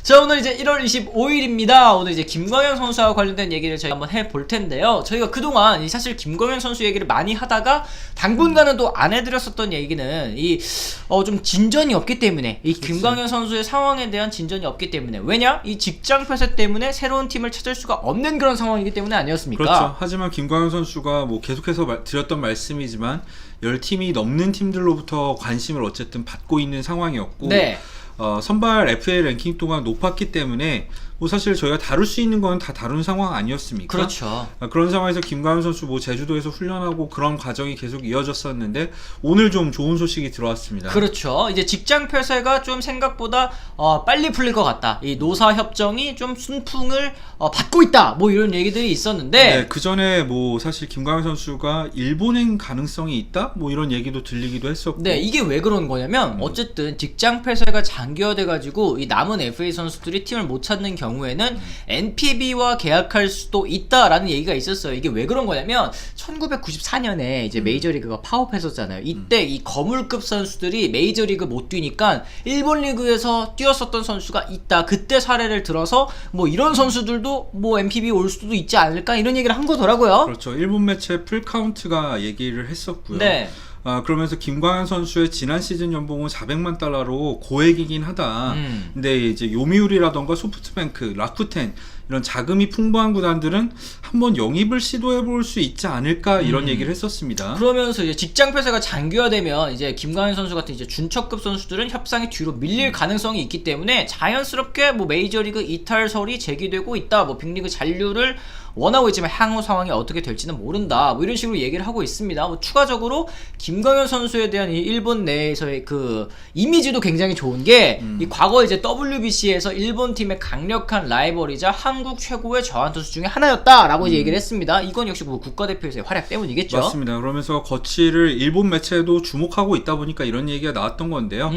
자, 오늘 이제 1월 25일입니다. 오늘 이제 김광현 선수와 관련된 얘기를 저희가 한번 해볼 텐데요. 저희가 그동안 사실 김광현 선수 얘기를 많이 하다가 당분간은 또 안 해드렸었던 얘기는 좀 진전이 없기 때문에 이 김광현 선수의 상황에 대한 진전이 없기 때문에, 왜냐? 이 직장 폐쇄 때문에 새로운 팀을 찾을 수가 없는 그런 상황이기 때문에 아니었습니까? 그렇죠. 하지만 김광현 선수가 뭐 계속해서 드렸던 말씀이지만 10팀이 넘는 팀들로부터 관심을 어쨌든 받고 있는 상황이었고, 네. 선발 FA 랭킹 동안 높았기 때문에 뭐 사실 저희가 다룰 수 있는 건 다 다룬 상황 아니었습니까? 그렇죠. 그런 상황에서 김광현 선수 뭐 제주도에서 훈련하고 그런 과정이 계속 이어졌었는데 오늘 좀 좋은 소식이 들어왔습니다. 그렇죠. 이제 직장 폐쇄가 좀 생각보다 빨리 풀릴 것 같다. 이 노사 협정이 좀 순풍을 받고 있다. 뭐 이런 얘기들이 있었는데, 네, 그 전에 뭐 사실 김광현 선수가 일본행 가능성이 있다? 뭐 이런 얘기도 들리기도 했었고. 네, 이게 왜 그런 거냐면 어쨌든 직장 폐쇄가 장기화돼 가지고 이 남은 FA 선수들이 팀을 못 찾는 경우에는 NPB와 계약할 수도 있다라는 얘기가 있었어요. 이게 왜 그런 거냐면 1994년에 이제 메이저리그가 파업했었잖아요. 이때 이 거물급 선수들이 메이저리그 못 뛰니까 일본 리그에서 뛰었었던 선수가 있다. 그때 사례를 들어서 뭐 이런 선수들도 뭐 NPB 올 수도 있지 않을까 이런 얘기를 한 거더라고요. 그렇죠. 일본 매체 풀카운트가 얘기를 했었고요. 네. 그러면서 김광현 선수의 지난 시즌 연봉은 400만 달러로 고액이긴 하다. 근데 이제 요미우리라던가 소프트뱅크, 라쿠텐 이런 자금이 풍부한 구단들은 한번 영입을 시도해 볼 수 있지 않을까 이런 얘기를 했었습니다. 그러면서 이제 직장 폐쇄가 장기화되면 이제 김광현 선수 같은 이제 준척급 선수들은 협상이 뒤로 밀릴 가능성이 있기 때문에 자연스럽게 뭐 메이저리그 이탈설이 제기되고 있다. 뭐 빅리그 잔류를 원하고 있지만 향후 상황이 어떻게 될지는 모른다. 뭐 이런 식으로 얘기를 하고 있습니다. 뭐 추가적으로 김광현 선수에 대한 이 일본 내에서의 그 이미지도 굉장히 좋은 게 이 과거 이제 WBC에서 일본 팀의 강력한 라이벌이자 한국 최고의 저한투수 중에 하나였다라고 이제 얘기를 했습니다. 이건 역시 뭐 국가대표에서의 활약 때문이겠죠. 맞습니다. 그러면서 거취를 일본 매체도 주목하고 있다 보니까 이런 얘기가 나왔던 건데요.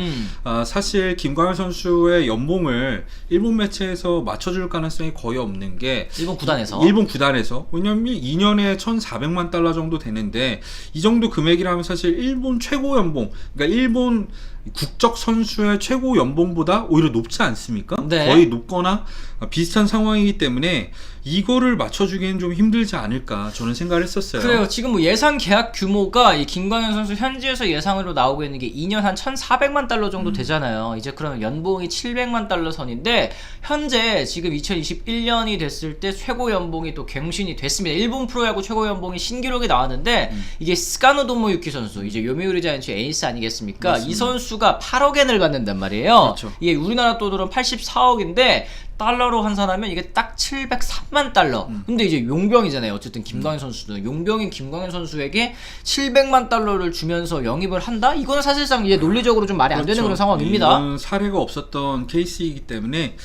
사실 김광현 선수의 연봉을 일본 매체에서 맞춰줄 가능성이 거의 없는 게 일본 구단에서 왜냐면 2년에 1,400만 달러 정도 되는데 이 정도 금액이라면 사실 일본 최고 연봉, 그러니까 일본 국적 선수의 최고 연봉보다 오히려 높지 않습니까? 네. 거의 높거나 비슷한 상황이기 때문에 이거를 맞춰주기엔 좀 힘들지 않을까 저는 생각을 했었어요. 그래요. 지금 뭐 예상 계약 규모가 이 김광현 선수 현지에서 예상으로 나오고 있는 게 2년 한 1,400만 달러 정도 되잖아요. 이제 그러면 연봉이 700만 달러 선인데 현재 지금 2021년이 됐을 때 최고 연봉이 또 갱신이 됐습니다. 일본 프로야구 최고 연봉이 신기록이 나왔는데 이게 스카노 도모유키 선수, 이제 요미우리 자이언츠의 에이스 아니겠습니까? 맞습니다. 이 선수가 8억엔을 받는단 말이에요. 그렇죠. 이게 우리나라 돈으로는 84억인데 달러로 환산하면 이게 딱 703만 달러. 근데 이제 용병이잖아요. 어쨌든 김광현 선수는 용병인 김광현 선수에게 700만 달러를 주면서 영입을 한다? 이거는 사실상 이제 논리적으로 좀 말이 안 되는 그런 상황입니다. 이건 사례가 없었던 케이스이기 때문에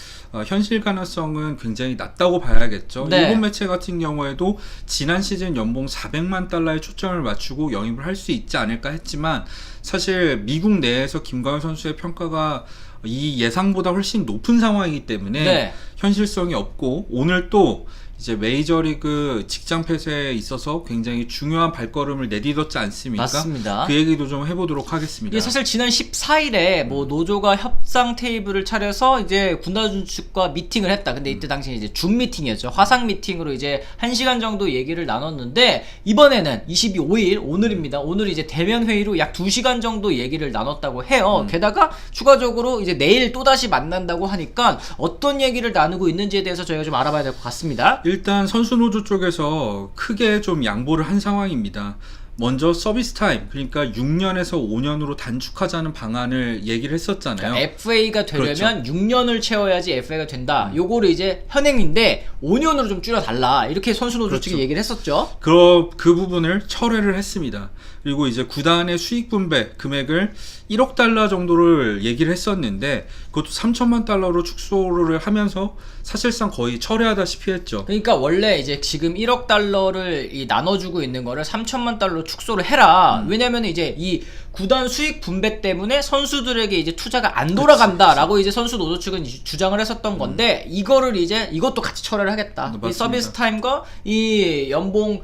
현실 가능성은 굉장히 낮다고 봐야겠죠. 네. 일본 매체 같은 경우에도 지난 시즌 연봉 400만 달러에 초점을 맞추고 영입을 할 수 있지 않을까 했지만 사실 미국 내에서 김광현 선수의 평가가 이 예상보다 훨씬 높은 상황이기 때문에 네. 현실성이 없고, 오늘 또 이제 메이저리그 직장 폐쇄에 있어서 굉장히 중요한 발걸음을 내딛었지 않습니까? 맞습니다. 그 얘기도 좀 해보도록 하겠습니다. 이게 사실 지난 14일에 뭐 노조가 협상 테이블을 차려서 이제 군단 측과 미팅을 했다. 근데 이때 당시에 이제 줌 미팅이었죠. 화상 미팅으로 이제 1시간 정도 얘기를 나눴는데, 이번에는 25일 오늘입니다. 오늘 이제 대면 회의로 약 2시간 정도 얘기를 나눴다고 해요. 게다가 추가적으로 이제 내일 또 다시 만난다고 하니까 어떤 얘기를 나누고 있는지에 대해서 저희가 좀 알아봐야 될 것 같습니다. 일단 선수 노조 쪽에서 크게 좀 양보를 한 상황입니다. 먼저 서비스 타임, 그러니까 6년에서 5년으로 단축하자는 방안을 얘기를 했었잖아요. 그러니까 FA가 되려면 그렇죠. 6년을 채워야지 FA가 된다. 요거를 이제 현행인데 5년으로 좀 줄여달라. 이렇게 선수 노조 그렇죠. 측이 얘기를 했었죠. 그 부분을 철회를 했습니다. 그리고 이제 구단의 수익 분배 금액을 1억 달러 정도를 얘기를 했었는데 그것도 3천만 달러로 축소를 하면서 사실상 거의 철회하다시피 했죠. 그러니까 원래 이제 지금 1억 달러를 나눠주고 있는 거를 3천만 달러로 축소를 해라. 왜냐면 이제 이 구단 수익 분배 때문에 선수들에게 이제 투자가 안 돌아간다라고 이제 선수 노조 측은 주장을 했었던 건데, 이거를 이제 이것도 같이 철회를 하겠다. 이 맞습니다. 서비스 타임과 이 연봉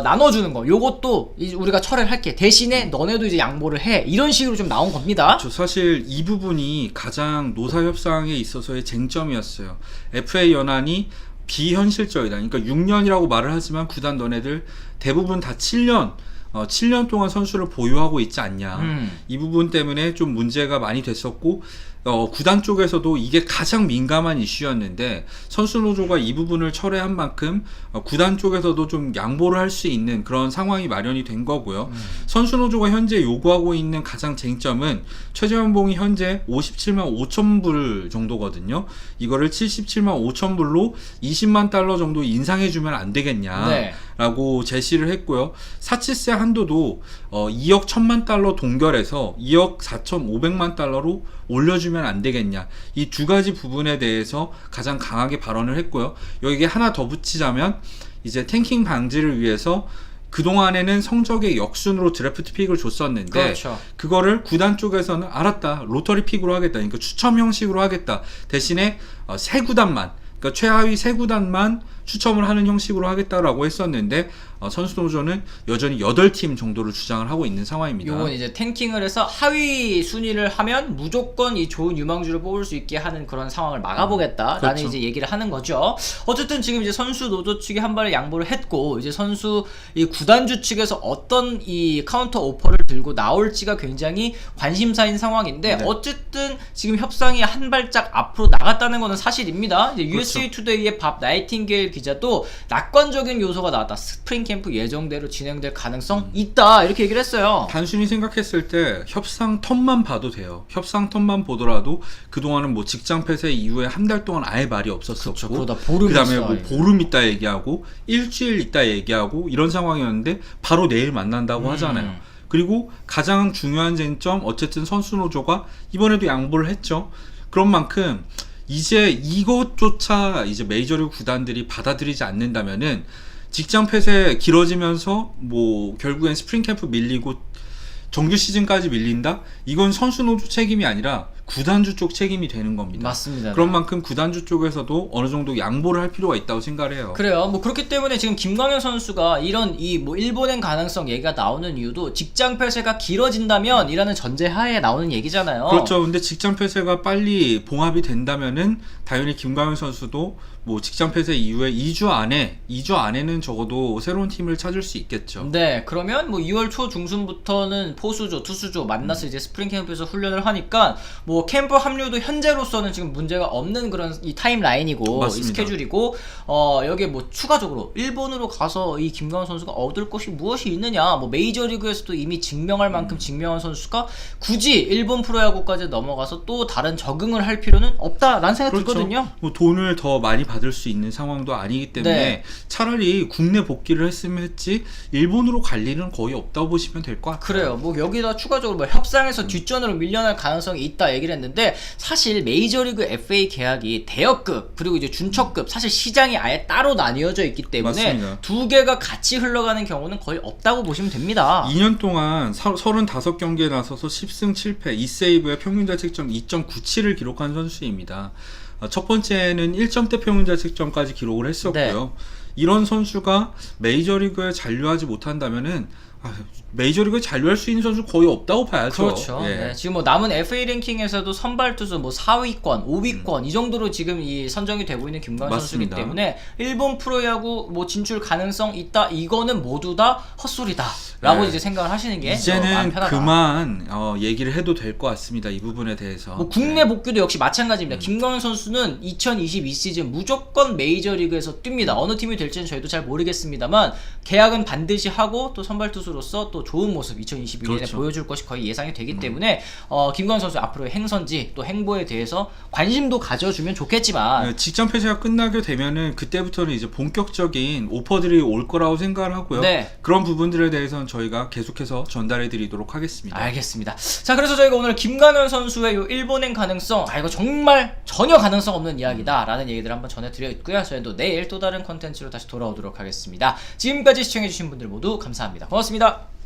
나눠주는 거, 요것도 우리가 철회를 할게. 대신에 너네도 이제 양보를 해. 이런 식으로 좀 나온 겁니다. 그렇죠. 사실 이 부분이 가장 노사 협상에 있어서의 쟁점이었어요. FA 연한이 비현실적이다. 그러니까 6년이라고 말을 하지만 구단 너네들 대부분 다 7년 7년 동안 선수를 보유하고 있지 않냐. 이 부분 때문에 좀 문제가 많이 됐었고, 구단 쪽에서도 이게 가장 민감한 이슈였는데 선수 노조가 이 부분을 철회한 만큼 구단 쪽에서도 좀 양보를 할 수 있는 그런 상황이 마련이 된 거고요. 선수 노조가 현재 요구하고 있는 가장 쟁점은 최저 연봉이 현재 57만 5천 불 정도거든요. 이거를 77만 5천 불로 20만 달러 정도 인상해주면 안 되겠냐. 네. 라고 제시를 했고요. 사치세 한도도 2억 1천만 달러 동결해서 2억 4,500만 달러로 올려주면 안 되겠냐. 이 두 가지 부분에 대해서 가장 강하게 발언을 했고요. 여기에 하나 더 붙이자면 이제 탱킹 방지를 위해서 그동안에는 성적의 역순으로 드래프트 픽을 줬었는데, 그렇죠. 그거를 구단 쪽에서는 알았다, 로터리 픽으로 하겠다, 그러니까 추첨 형식으로 하겠다, 대신에 세 구단만, 그러니까 최하위 세 구단만 추첨을 하는 형식으로 하겠다라고 했었는데, 선수 노조는 여전히 8팀 정도를 주장을 하고 있는 상황입니다. 요건 이제 탱킹을 해서 하위 순위를 하면 무조건 이 좋은 유망주를 뽑을 수 있게 하는 그런 상황을 막아보겠다라는 그렇죠. 이제 얘기를 하는 거죠. 어쨌든 지금 이제 선수 노조 측이 한 발에 양보를 했고, 이제 선수 이 구단주 측에서 어떤 이 카운터 오퍼를 들고 나올지가 굉장히 관심사인 상황인데, 네. 어쨌든 지금 협상이 한 발짝 앞으로 나갔다는 것은 사실입니다. 이제 그렇죠. USA 투데이의 밥 나이팅게일 기자도 낙관적인 요소가 나왔다. 스프링 캠프 예정대로 진행될 가능성 있다, 이렇게 얘기를 했어요. 단순히 생각했을 때 협상 텀만 봐도 돼요. 협상 텀만 보더라도 그동안은 뭐 직장 폐쇄 이후에 한 달 동안 아예 말이 없었었고, 그쵸, 그러다 보름 그다음에 있어, 뭐 이거. 보름 있다 얘기하고 일주일 있다 얘기하고 이런 상황이었는데 바로 내일 만난다고 하잖아요. 그리고 가장 중요한 쟁점, 어쨌든 선수 노조가 이번에도 양보를 했죠. 그런 만큼 이제 이것조차 이제 메이저리그 구단들이 받아들이지 않는다면은 직장 폐쇄 길어지면서 뭐 결국엔 스프링 캠프 밀리고 정규 시즌까지 밀린다? 이건 선수 노조 책임이 아니라 구단주 쪽 책임이 되는 겁니다. 맞습니다. 그런 만큼 구단주 쪽에서도 어느 정도 양보를 할 필요가 있다고 생각을 해요. 그래요. 뭐 그렇기 때문에 지금 김광현 선수가 이런 이 뭐 일본행 가능성 얘기가 나오는 이유도 직장 폐쇄가 길어진다면 이라는 전제하에 나오는 얘기잖아요. 그렇죠. 근데 직장 폐쇄가 빨리 봉합이 된다면은 당연히 김광현 선수도 뭐 직장 폐쇄 이후에 2주 안에는 적어도 새로운 팀을 찾을 수 있겠죠. 네, 그러면 뭐 2월 초 중순부터는 포수조, 투수조 만나서 이제 스프링 캠프에서 훈련을 하니까 뭐 캠프 합류도 현재로서는 지금 문제가 없는 그런 이 타임 라인이고 이 맞습니다. 스케줄이고, 여기에 뭐 추가적으로 일본으로 가서 이 김광현 선수가 얻을 것이 무엇이 있느냐, 뭐 메이저리그에서도 이미 증명할 만큼 증명한 선수가 굳이 일본 프로야구까지 넘어가서 또 다른 적응을 할 필요는 없다라는 생각이 그렇죠. 들거든요. 뭐 돈을 더 많이 받을 수 있는 상황도 아니기 때문에 네. 차라리 국내 복귀를 했으면 했지 일본으로 갈 일은 거의 없다고 보시면 될 것 같아요. 그래요. 뭐 여기다 추가적으로 뭐 협상에서 뒷전으로 밀려날 가능성이 있다 얘기를 했는데, 사실 메이저리그 FA 계약이 대여급 그리고 이제 준척급, 사실 시장이 아예 따로 나뉘어져 있기 때문에 맞습니다. 두 개가 같이 흘러가는 경우는 거의 없다고 보시면 됩니다. 2년 동안 35경기에 나서서 10승 7패 2세이브에 평균 자책점 2.97을 기록한 선수입니다. 첫 번째는 1점대 평균 자책점까지 기록을 했었고요. 이런 선수가 메이저리그에 잔류하지 못한다면은 메이저리그에 잔류할 수 있는 선수 거의 없다고 봐야죠. 그렇죠. 예. 네, 지금 뭐 남은 FA 랭킹에서도 선발 투수 뭐 4위권, 5위권 이 정도로 지금 이 선정이 되고 있는 김광현 선수이기 맞습니다. 때문에 일본 프로야구 뭐 진출 가능성 있다, 이거는 모두 다 헛소리다라고 네. 이제 생각을 하시는 게 마음 이제는 편하다. 그만 얘기를 해도 될 것 같습니다. 이 부분에 대해서. 뭐 국내 복귀도 역시 마찬가지입니다. 김광현 선수는 2022 시즌 무조건 메이저리그에서 뜁니다. 어느 팀이 될지는 저희도 잘 모르겠습니다만 계약은 반드시 하고 또 선발 투수로서 또 좋은 모습 2022년에 그렇죠. 보여줄 것이 거의 예상이 되기 때문에 김광현 선수 앞으로의 행선지 또 행보에 대해서 관심도 가져주면 좋겠지만, 직전 폐쇄가 끝나게 되면은 그때부터는 이제 본격적인 오퍼들이 올 거라고 생각을 하고요. 네. 그런 부분들에 대해서는 저희가 계속해서 전달해 드리도록 하겠습니다. 알겠습니다. 자, 그래서 저희가 오늘 김광현 선수의 요 일본행 가능성, 이거 정말 전혀 가능성 없는 이야기다라는 얘기들 한번 전해드려 있고요. 저희도 내일 또 다른 컨텐츠로 다시 돌아오도록 하겠습니다. 지금까지 시청해주신 분들 모두 감사합니다. 고맙습니다.